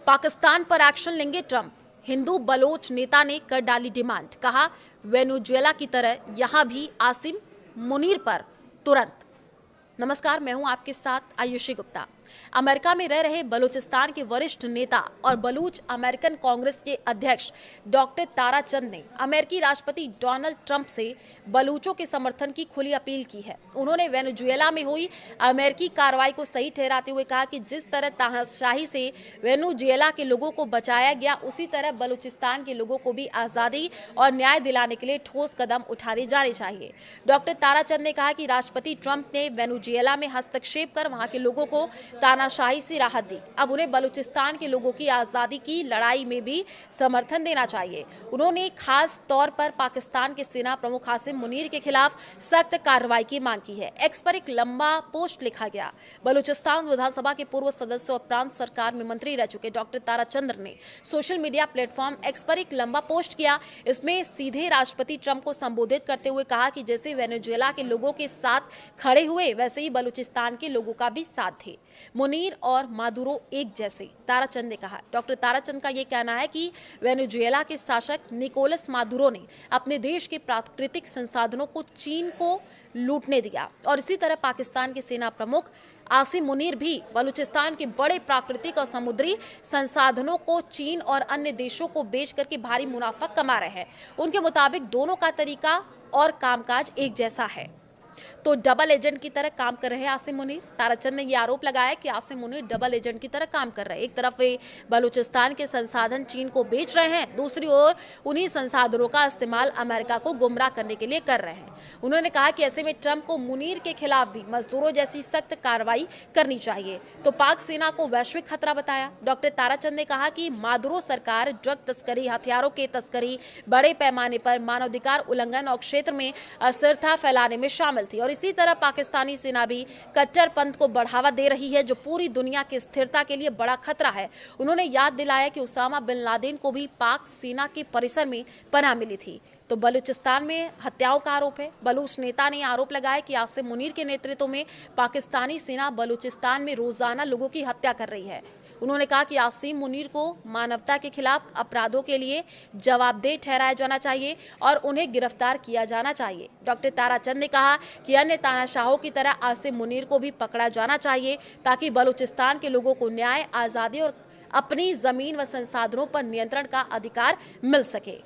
पाकिस्तान पर एक्शन लेंगे Trump. Hindu Bloch नेता ने कर डाली डिमांड, कहा वेनेजुएला की तरह यहां भी आसिम मुनीर पर तुरंत। नमस्कार, मैं हूं आपके साथ आयुषी गुप्ता। अमेरिका में रह रहे बलूचिस्तान के वरिष्ठ नेता और बलूच अमेरिकन कांग्रेस के अध्यक्ष डॉक्टर ताराचंद ने अमेरिकी राष्ट्रपति डोनाल्ड ट्रंप से बलूचों के समर्थन की खुली अपील की है। उन्होंने वेनेजुएला में हुई अमेरिकी कार्रवाई को सही ठहराते हुए कहा कि जिस तरह तानाशाही से वेनेजुएला के लोगों को बचाया गया, उसी तरह बलूचिस्तान के लोगों को भी आज़ादी और न्याय दिलाने के लिए ठोस कदम उठाने जाने चाहिए। डॉक्टर ताराचंद ने कहा कि राष्ट्रपति ट्रंप ने वेनेजुएला में हस्तक्षेप कर वहां के लोगों को तानाशाही से राहत दी। अब उन्हें बलूचिस्तान के लोगों की आज़ादी की लड़ाई में भी समर्थन देना चाहिए। उन्होंने खास तौर पर पाकिस्तान के सेना प्रमुख आसिम मुनीर के खिलाफ सख्त कार्रवाई की मांग की है। एक्स पर एक लंबा पोस्ट लिखा गया। बलूचिस्तान विधानसभा के पूर्व सदस्य और प्रांत सरकार में मंत्री रह चुके डॉक्टर ताराचंद ने सोशल मीडिया प्लेटफॉर्म एक्स पर एक लंबा पोस्ट किया। इसमें सीधे राष्ट्रपति ट्रंप को संबोधित करते हुए कहा कि जैसे वेनेजुएला के लोगों के साथ खड़े हुए, वैसे ही बलूचिस्तान के लोगों का भी साथ थे। मुनीर और मादुरो एक जैसे, ताराचंद ने कहा। डॉक्टर ताराचंद का यह कहना है कि वेनेजुएला के शासक निकोलस मादुरो ने अपने देश के प्राकृतिक संसाधनों को चीन को लूटने दिया और इसी तरह पाकिस्तान के सेना प्रमुख आसिम मुनीर भी बलूचिस्तान के बड़े प्राकृतिक और समुद्री संसाधनों को चीन और अन्य देशों को बेच करके भारी मुनाफा कमा रहे हैं। उनके मुताबिक दोनों का तरीका और कामकाज एक जैसा है, तो डबल एजेंट की तरह काम कर रहे हैं आसिम मुनीर। ताराचंद ने यह आरोप लगाया कि आसिम मुनीर डबल एजेंट की तरह काम कर रहे हैं। एक तरफ वे बलूचिस्तान के संसाधन चीन को बेच रहे हैं, दूसरी ओर उन्हीं संसाधनों का इस्तेमाल अमेरिका को गुमराह करने के लिए कर रहे हैं। उन्होंने कहा कि ऐसे में ट्रंप को मुनीर के खिलाफ भी मजदूरों जैसी सख्त कार्रवाई करनी चाहिए, तो पाक सेना को वैश्विक खतरा बताया। डॉक्टर ताराचंद ने कहा कि मादुरो सरकार ड्रग तस्करी, हथियारों के तस्करी, बड़े पैमाने पर मानवाधिकार उल्लंघन और क्षेत्र में अस्थिरता फैलाने में शामिल थी और इसी तरह पाकिस्तानी सेना भी कट्टरपंथ को बढ़ावा दे रही है, जो पूरी दुनिया की स्थिरता के लिए बड़ा खतरा है। उन्होंने याद दिलाया कि उसामा बिन लादेन को भी पाक सेना के परिसर में पनाह मिली थी। तो बलूचिस्तान में हत्याओं का आरोप है। बलूच नेता ने आरोप लगाया कि आसिम मुनीर के नेतृत्व में पाकिस्तानी सेना बलूचिस्तान में रोजाना लोगों की हत्या कर रही है। उन्होंने कहा कि आसिम मुनीर को मानवता के खिलाफ अपराधों के लिए जवाबदेह ठहराया जाना चाहिए और उन्हें गिरफ्तार किया जाना चाहिए। डॉक्टर ताराचंद ने कहा कि अन्य तानाशाहों की तरह आसिम मुनीर को भी पकड़ा जाना चाहिए, ताकि बलूचिस्तान के लोगों को न्याय, आज़ादी और अपनी जमीन व संसाधनों पर नियंत्रण का अधिकार मिल सके।